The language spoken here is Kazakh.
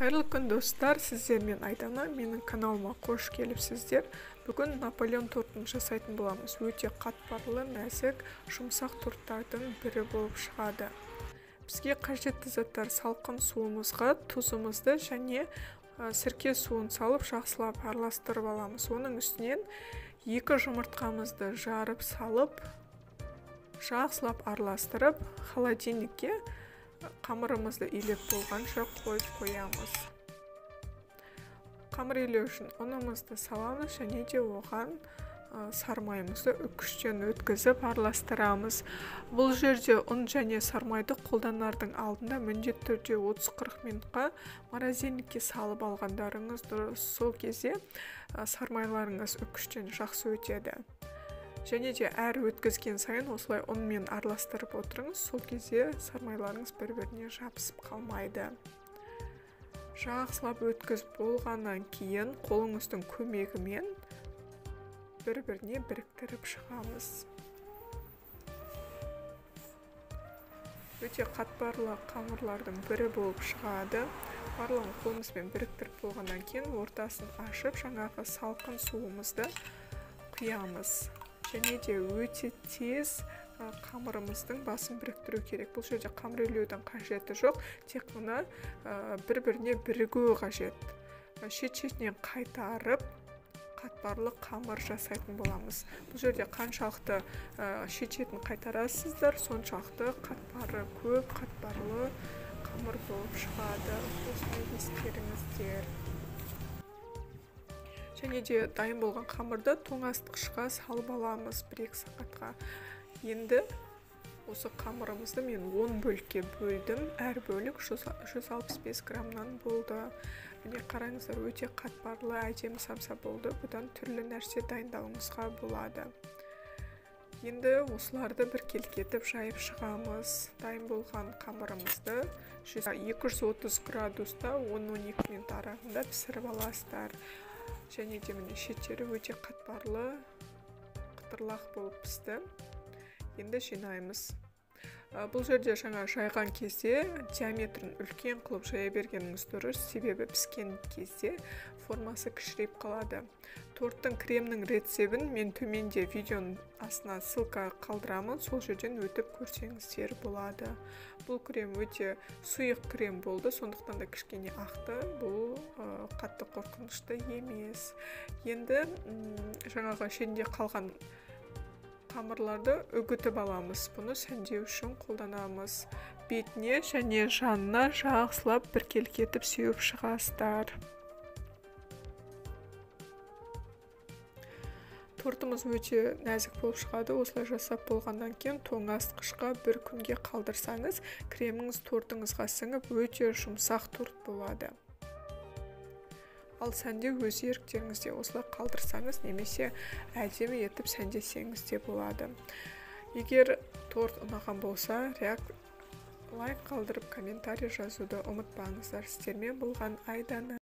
Қайырлы күн достар, сіздермен Айдана, менің каналыма қош келіпсіздер. Бүгін Наполеон тортын жасайтын боламыз. Өте қатпарлы, нәзік, жұмсақ торттардың бірі болып шығады. Бізге қажетті заттар: салқын суымызға тұзымызды және сірке суын салып жақсылап араластырып аламыз. Оның үстінен 2 жұмыртқамызды жарып салып, жақсылап араластырып, холодильникке қамырымызды илеп болғанша қойып қоямыз. Қамыр илеу үшін ұнымызды саламыз және де оған сармайымызды үккіштен өткізіп араластырамыз. Бұл жерде ұн және сармайды қолданардың алдында міндетті түрде 30-40 минутқа морозильникке салып алғандарыңыз дұрыс. Сол кезде сармайларыңыз үккіштен жақсы өтеді. Және де әр өткізген сайын осылай ұнмен араластырып отырыңыз. Сол кезде сармайларыңыз бір-біріне жабысып қалмайды. Жақсылап өткізіп болғаннан кейін қолыңыздың көмегімен бір-біріне біріктіріп шығамыз. Өте қатпарлы қамырлардың бірі болып шығады. Барлығын қолымызбен біріктіріп болғаннан кейін ортасын ашып, жаңағы салқын суымызды құямыз. Және де өте тез қамырымыздың басын біріктіру керек. Бұл жерде қамыр илеудің қажеті жоқ, тек қана бір-біріне бірігуі қажет. Шет-шетінен қайтарып, қатпарлы қамыр жасайтын боламыз. Бұл жерде қаншалықты шет-шетін қайтарасыздар, соншалықты қатпары көп, қатпарлы қамыр болып шығады. Осыны ескеріңіздер. Және де дайын болған қамырды тоңазытқышқа салып аламыз 1-2 сағатқа. Енді осы қамырымызды мен 10 бөлікке бөлдім. Әр бөлік 165 граммнан болды. Міне қараңыздар, өте қатпарлы, әдемі самса болды. Бұдан түрлі нәрсе дайындауыңызға болады. Енді осыларды бір келкетіп жайып шығамыз. Дайын болған қамырымызды 230 градуста 10-12 минут аралығында пісіріп аласыздар. Және де міне шеттері өте қатпарлы, қытырлақ болып пісті. Енді жинаймыз. Бұл жерде жаңа жайған кезде диаметрін үлкен қылып жая бергеніңіз дұрыс, себебі піскен кезде формасы кішірейіп қалады. Торттың кремнің рецебін мен төменде видеоның астына ссылка қалдырамын, сол жерден өтіп көрсеңіздер болады. Бұл крем өте сұйық крем болды, сондықтан да кішкене ақты, бұл қатты қорқынышты емес. Енді жаңағы шетінде қалған қамырларды үгітіп аламыз. Бұны сәндеу үшін қолданамыз. Бетіне және жанына жақсылап бір келкетіп сеуіп шығасыздар. Тортымыз өте нәзік болып шығады. Осылай жасап болғаннан кейін тоңазытқышқа 1 күнге қалдырсаңыз, креміңіз тортыңызға сіңіп өте жұмсақ торт болады. Ал сәндеу өз еріктеріңізде осылай қалдырсаңыз, немесе әдемі етіп сәндесеңіз де болады. Егер торт ұнаған болса, лайк қалдырып комментарий жазуды ұмытпаңыздар. Сіздермен болған Айдана.